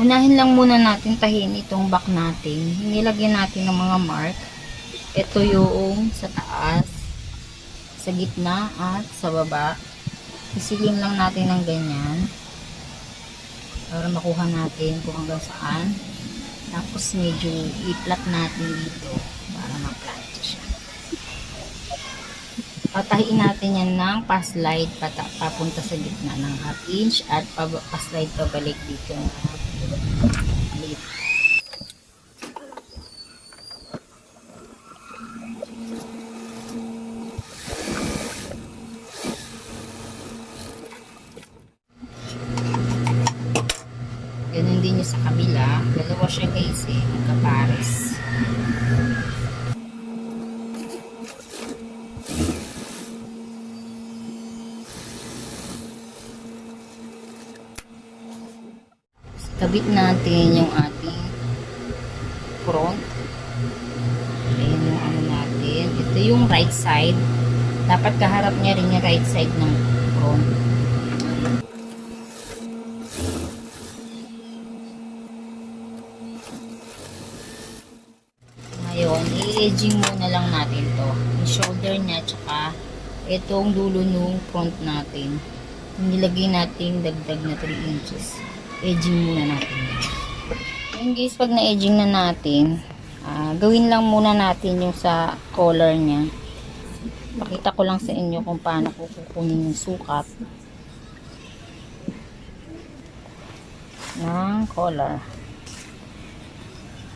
Unahin lang muna natin tahin itong back natin. Nilagyan natin ng mga mark. Ito yung sa taas, sa gitna at sa baba. Isilin lang natin ng ganyan para makuha natin kung hanggang saan. Tapos medyo i-flat natin dito para ma-flat siya. Patahiin natin yan ng pa-slide papunta sa gitna ng 1/2 inch at pa-slide pabalik dito ng maliit. Ganun din yung sa kabila. Dalawa siya guys eh, magkapares. Kabit natin yung ating front. Ayan yung ano natin. Ito yung right side. Dapat kaharap niya rin yung right side ng front. Ngayon, i-edging muna lang natin to. Yung shoulder niya, tsaka itong dulo nung front natin. Nilagay natin dagdag na 3 inches. Edging muna natin. Ngayon guys, pag na-edging na natin, gawin lang muna natin yung sa collar niya. Pakita ko lang sa inyo kung paano ko kukunin yung sukat ng collar.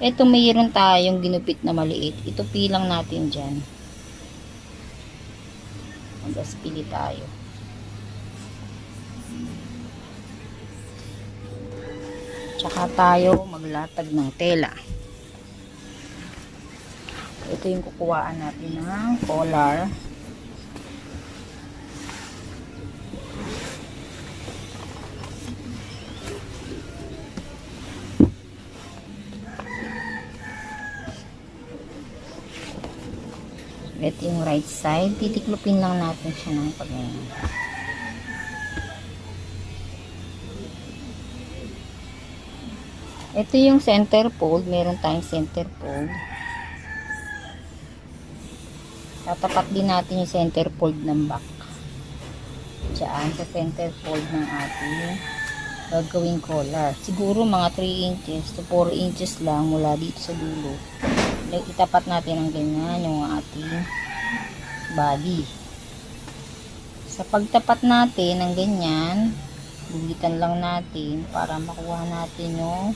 Ito mayroon tayong ginupit na maliit. Ito pilang natin dyan. Mag-aspili tayo. Tsaka tayo maglatag ng tela. Ito yung kukuhaan natin ng collar. Ito yung right side. Titiklopin lang natin siya ng pagganyan. Ito yung center fold. Meron tayong center fold. Tatapat din natin yung center fold ng back. Diyan sa center fold ng ating gagawing collar. Siguro mga 3 inches to 4 inches lang mula dito sa dulo. Itapat natin ang ganyan yung ating body. Sa pagtapat natin ng ganyan, gugitan lang natin para makuha natin yung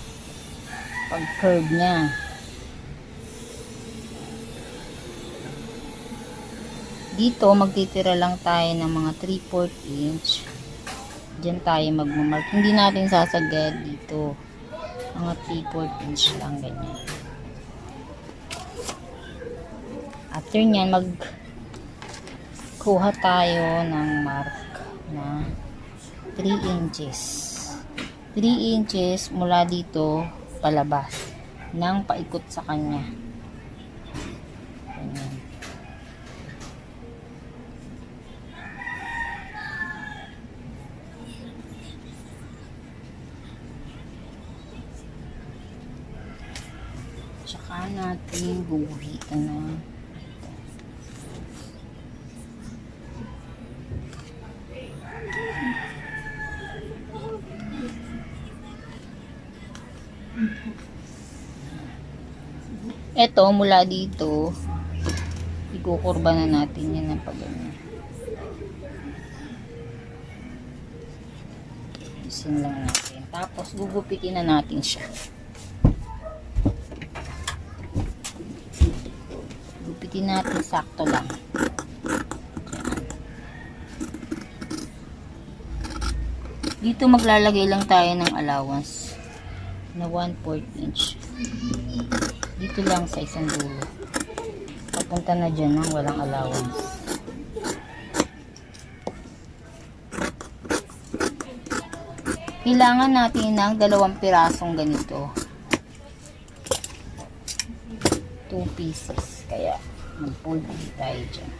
pag-curve niya. Dito, magtitira lang tayo ng mga 3/4 inch. Diyan tayo magmamark. Hindi natin sasagad dito. Mga 3/4 inch lang, ganyan. After nyan, magkuha tayo ng mark na 3 inches. 3 inches mula dito palabas nang paikot sa kanya. Ganyan. Tsaka natin guguhitan na eto mula dito ikukurba na natin yan ng pagganyan. Isin lang natin. Tapos gugupitin na natin siya. Gugupitin natin sakto lang. Dito maglalagay lang tayo ng allowance na 1/4 inch. Dito lang sa isang dulo. Papunta na dyan ng walang allowance. Kailangan natin ng 2 pirasong ganito. 2 pieces. Kaya, mag-fold tayo dyan.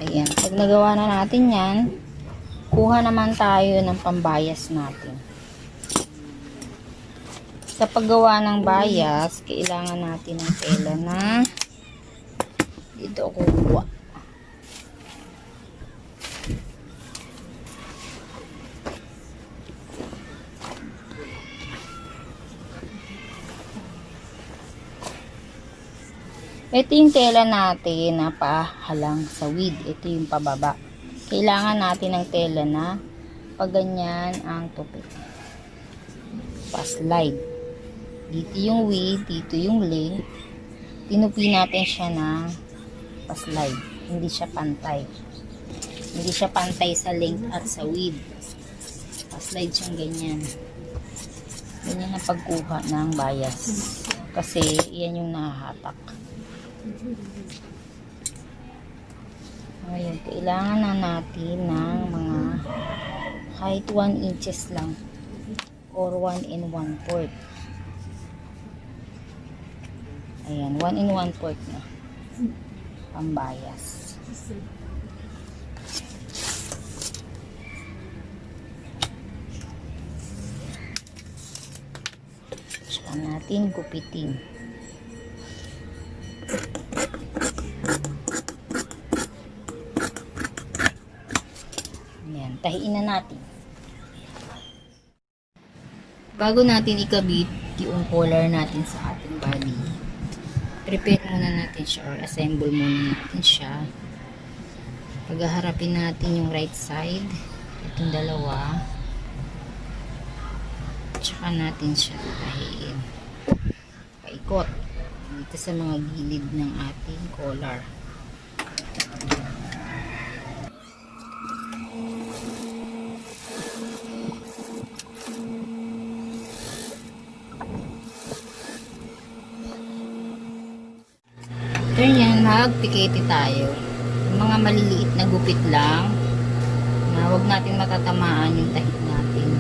Ayan. Pag nagawa na natin yan, kuha naman tayo ng pambayas natin. Sa paggawa ng bias, kailangan natin ng tela na dito ako kuha. Ito yung tela natin na pahalang sa width. Ito yung pababa. Kailangan natin ng tela na pag ganyan ang tupik. Pa-slide. Dito yung width, dito yung length. Tinupi natin siya na pa-slide. Hindi siya pantay. Hindi siya pantay sa length at sa width. Pa-slide siyang ganyan. Ganyan ang pagkuha ng bias. Kasi yan yung nahahatak. Ngayon, kailangan na natin ng mga kahit 1 inches lang or 1 1/4. Ayan, 1 1/4 na pambayas. Saka natin gupitin. Ayan, tahiin na natin. Bago natin ikabit yung collar natin sa ating body, prepare muna natin siya or assemble muna natin siya. Paghaharapin natin yung right side, itong dalawa, tsaka natin siya tahiin. Paikot dito sa mga gilid ng ating collar. After yan, mag-pikete tayo. Yung mga maliliit na gupit lang na huwag natin matatamaan yung tahit natin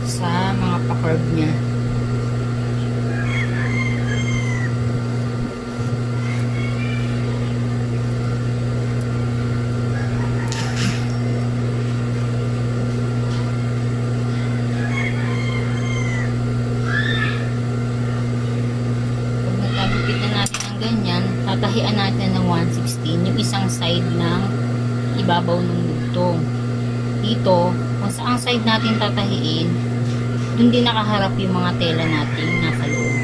sa mga pa-curve niya. Ganyan, tatahian natin ng 1/16 yung isang side ng ibabaw ng dugtong. Dito, kung saan side natin tatahiin, dun din nakaharap yung mga tela natin nasa loob.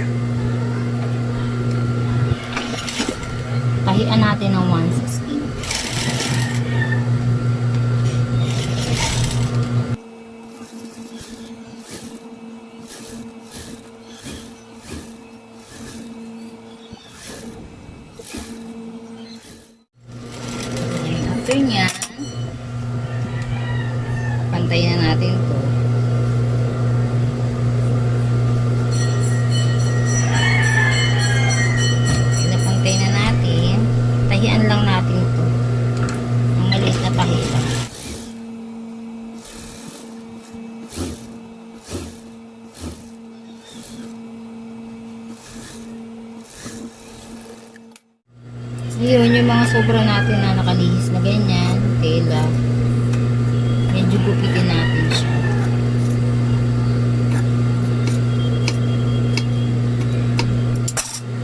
Tahian natin ng 1/16. After nyan, pantayin na natin to. Pinapantay na natin. Tahian lang natin to. Ang maliit na tahian. Yun, yung mga sobra natin na nakalihis na ganyan, tela, medyo gupitin natin siya.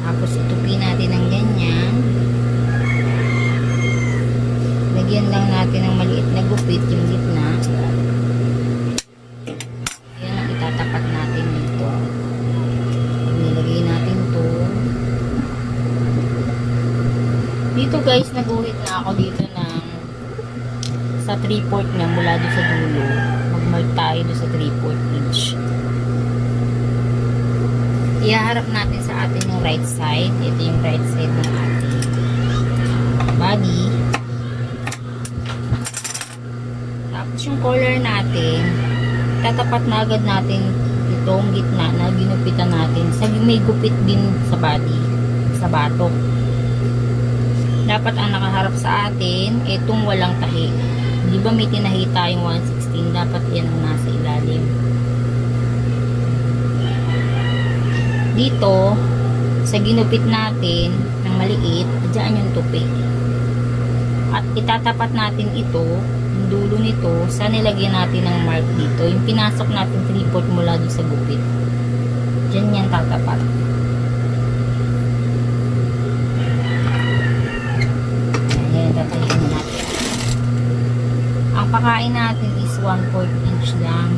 Tapos itupi natin ng ganyan. Lagyan lang natin ng maliit na gupit yung gitna. Yan ang itatapat natin dito. Pag nilagay natin to, Dito guys, naguhit na ako dito ng sa 3/4 na mula doon sa dulo. Mag-mark tayo doon sa 3/4 inch. Ihaharap natin sa atin yung right side. Ito yung right side ng ating body. Tapos yung collar natin, tatapat na agad natin itong gitna na ginupitan natin. May gupit din sa body, sa batok. Dapat ang nakaharap sa atin, itong walang tahi. Di ba may tinahi tayong 116? Dapat yan ang nasa ilalim. Dito, sa ginupit natin ng maliit, dyan yung tupi. At itatapat natin ito, yung dulo nito, sa nilagyan natin ng mark dito. Yung pinasok natin 3/4 mula doon sa gupit. Dyan yan tatapat. Ayan, tatayin na natin. Ang pakain natin is 1/4 inch lang.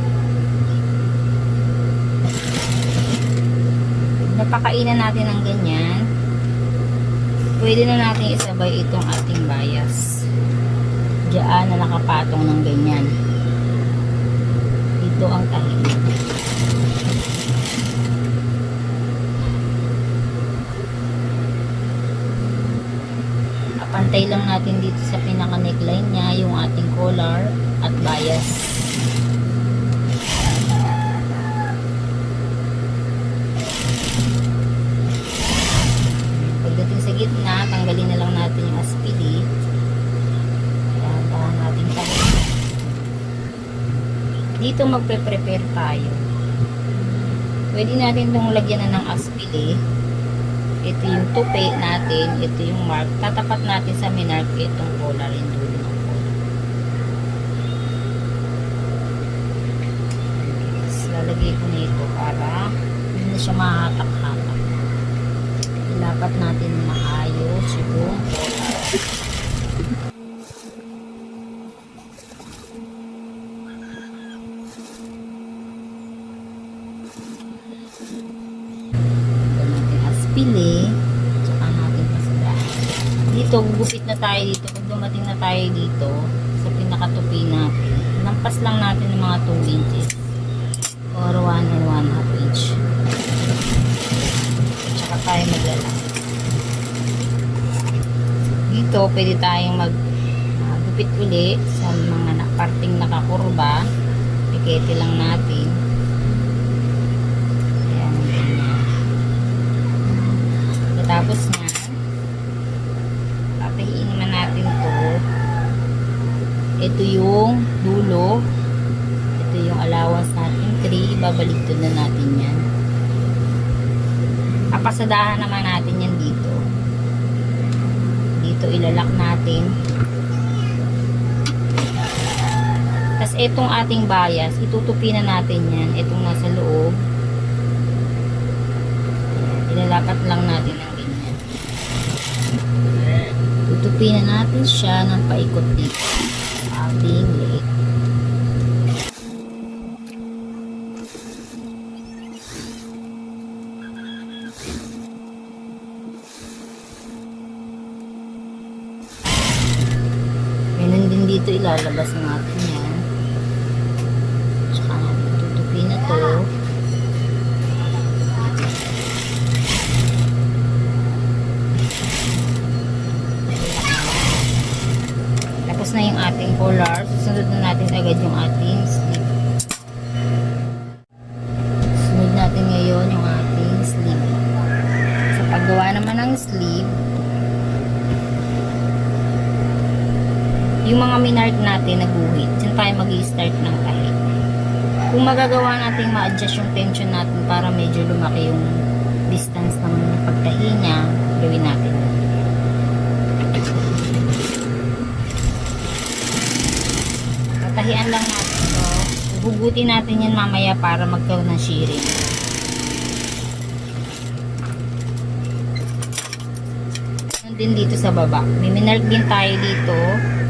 Napakainan natin ng ganyan, pwede na natin isabay itong ating bias diyan na nakapatong ng ganyan. Ito ang tahi. Apantay lang natin dito sa pinaka neckline nya yung ating collar at bias. Pagdating sa gitna, tanggalin na lang natin yung aspili. Dahan natin tayo. Dito magpe-prepare tayo. Pwede natin itong lagyan na ng aspili. Ito yung tupi natin, ito yung mark. Tatapat natin sa minark itong collar, yung dulo ng collar. Lalagay ko nito para hindi na siya mahatak-hatak. Ilapat natin maayos yung aspili, tsaka natin pasadahan. Dito, gugupit na tayo dito. Pag dumating na tayo dito sa pinakatupi natin, lampas lang natin ng mga 2 inches or 1 and 1/2 inch. Tsaka tayo maglalak. Dito, pwede tayong maggupit uli sa mga parting nakakurba. Pikete lang natin. Ayan, ganyan. Tapos na, papahiin naman natin to. Ito yung dulo. Ito yung allowance natin 3. Ibabaliktad na natin yan. Papasadahan naman natin yan dito. Dito ilalak natin. Tapos itong ating bias, itutupi na natin yan. Itong nasa loob. Ilalapat lang natin ang ganyan. Tutupi na natin siya ng paikot dito sa ating leg. Ganun din dito ilalabas natin yan. Tsaka natin tutupi na to. Tapos na yung ating collar. Susunod na natin agad yung ating sleeve. Sunod natin ngayon yung ating sleeve. Sa paggawa naman ng sleeve, yung mga minark natin na guhit, dyan tayo mag-i-start ng tahi. Kung magagawa natin ma-adjust yung tension natin para medyo lumaki yung distance ng pagtahi niya, gawin natin. Tatahian lang natin ito. Hugutin natin yan mamaya para magkaroon ng shearing. Ganun din dito sa baba. May minark din tayo dito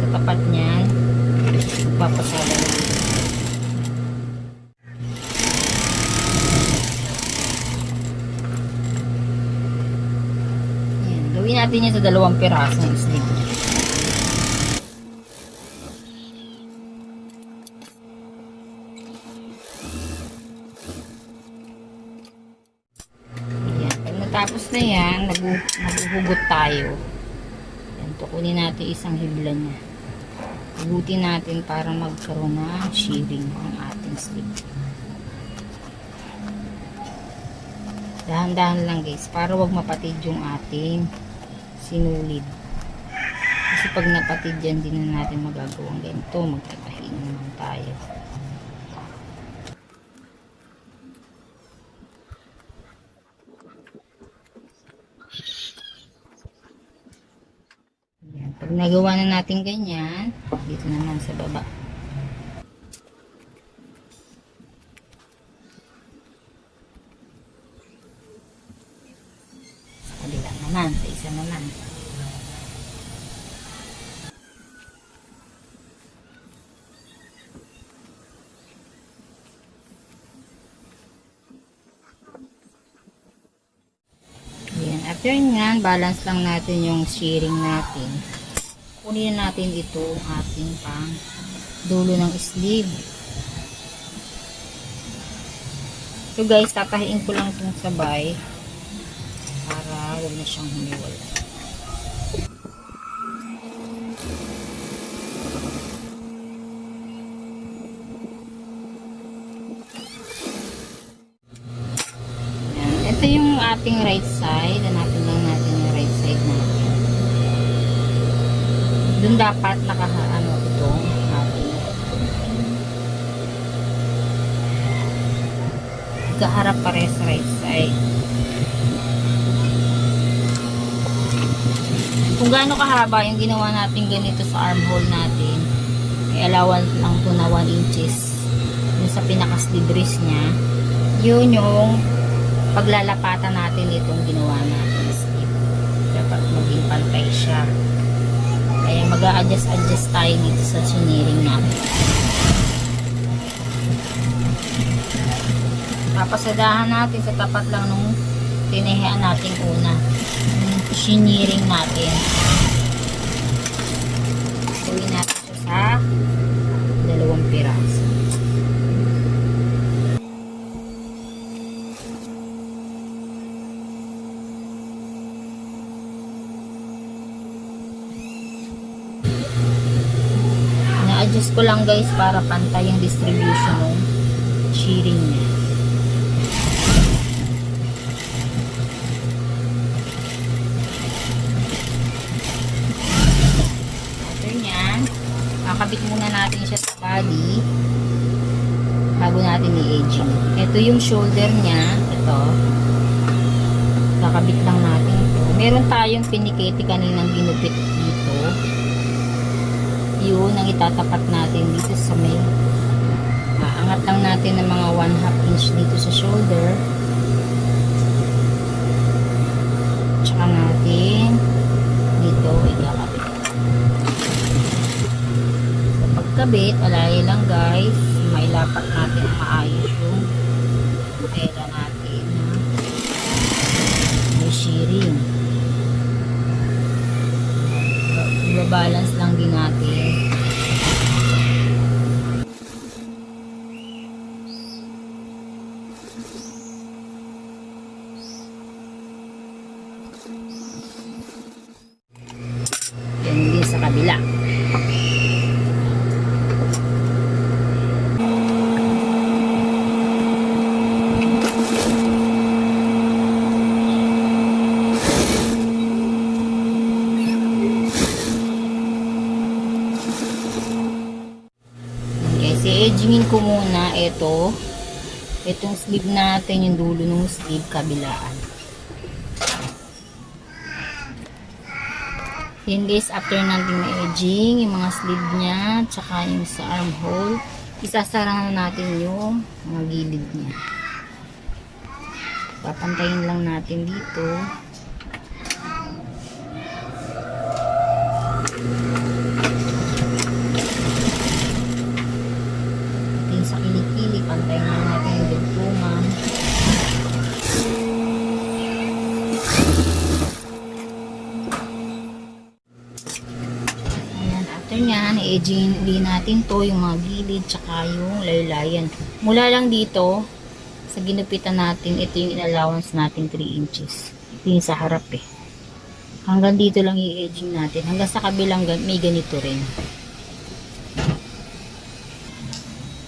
sa tapat niyan. Magpapasada lang. Ayan. Gawin natin natin yan sa 2 pirasong sleeve. Ayan. Pag natapos na yan, maghuhugot tayo. Ayan, tukunin natin isang hibla niya. Hugutin natin para magkaroon ng shearing ang ating sleeve. Dahan-dahan lang guys, para wag mapatid yung ating sinulid. Kasi pag napatid yan, di na natin magagawang ganito. Magtatahi naman tayo. Ayan. Pag nagawa na natin ganyan, dito naman sa baba. Sa isa naman. Ayan. After nyan, balance lang natin yung shearing natin. Kunin natin ito ating pang dulo ng sleeve. So guys, tatahiin ko lang itong sabay para huwag na siyang humiwala. Ayan. Ito yung ating right side. Hanapin lang natin yung right side natin. Doon dapat nakaano ito ating kaharap pare sa right side. Kung gaano kahaba yung ginawa natin ganito sa armhole natin, may allowance lang po na 1 inches yung sa pinaka-sleeve wrist nya. Yun yung paglalapatan natin itong ginawa natin sleeve. Dapat maging pantay siya. Kaya mag-a-adjust tayo dito sa siniring natin. Papasadahan natin sa tapat lang nung tinihian natin una. Siniring natin. Gawin natin siya sa 2 piraso. Na-adjust ko lang guys para pantay yung distribution ng shearing niya. Kakabit muna natin siya sa body bago natin i-edging. Ito yung shoulder niya. Ito. Kakabit lang natin ito. Meron tayong piniketi kaninang ginupit dito. Yun ang itatapat natin dito sa may angat lang natin ng mga 1/2 inch dito sa shoulder. Tsaka natin dito ikakabit. Kabit, alay lang guys, mailapat natin maayos yung tela natin na may shearing. Ibabalance lang din natin. Yan din sa kabila. I-edgingin ko muna itong sleeve natin, yung dulo ng sleeve kabilaan. Yan guys, after natin na-edging yung mga sleeve nya tsaka yung sa armhole, isasara na natin yung mga gilid nya. Papantayin lang natin dito. Sa kilikili, pantayin lang natin yung dugtungan. After nyan, i-edging uli natin to, yung mga gilid, tsaka yung laylayan. Mula lang dito, sa ginupitan natin, ito yung allowance natin 3 inches. Ito yung sa harap eh. Hanggang dito lang i-edging natin. Hanggang sa kabilang may ganito rin.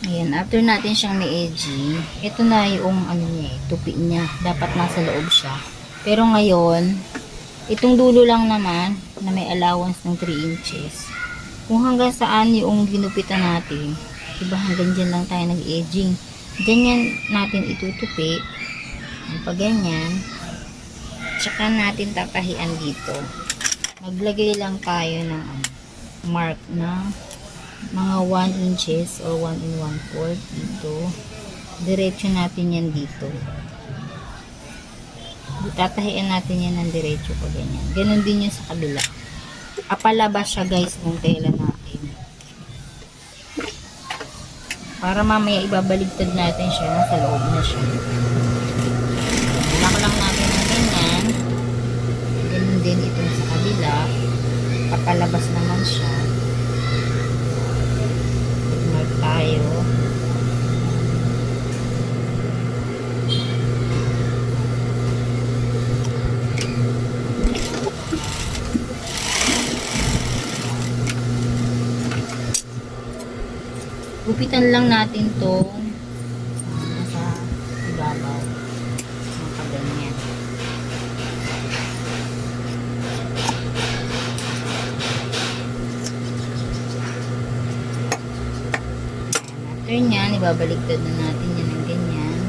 Ayan, after natin siyang na-edging, ito na yung ano niya eh, tupi niya. Dapat nasa loob siya. Pero ngayon, itong dulo lang naman, na may allowance ng 3 inches. Kung hanggang saan yung ginupitan natin, diba hanggang dyan lang tayo nag-edging. Ganyan natin itutupi. Pag ganyan, tsaka natin tatahian dito. Maglagay lang tayo ng mark na mga 1 inches or 1 1/4 dito. Diretso natin yan dito. Tatahian natin yan ng diretso pag ganyan. Ganon din yun sa kabila. Apalabas siya guys ng tela natin. Para mamaya ibabaligtad natin siya. Nasa loob na siya. Lock lang natin ng ganyan. Ganun din itong sa kabila. Papalabas naman siya. Mark tayo. Gupitan lang natin to nasa ibabaw ng kaganyan. After nyan, ibabaligtad na natin yan ng ganyan.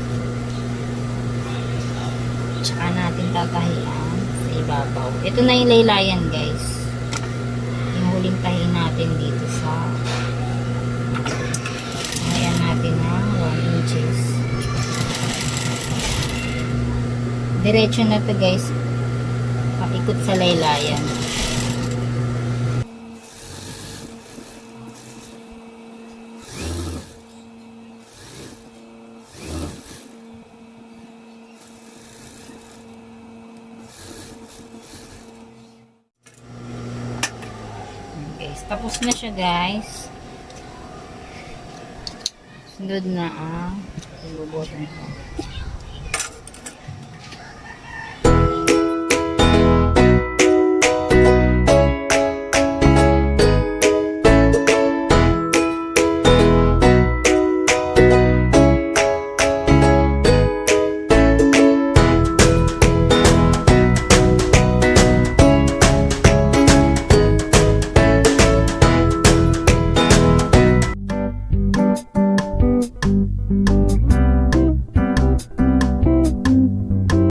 Tsaka natin tatahian sa ibabaw. Ito na yung laylayan guys. Yung huling tahi natin dito sa natin ng 1 inches. Diretso na to guys. Paikot sa laylayan. Guys, tapos na siya guys. Sunod na ang ibubutan ko.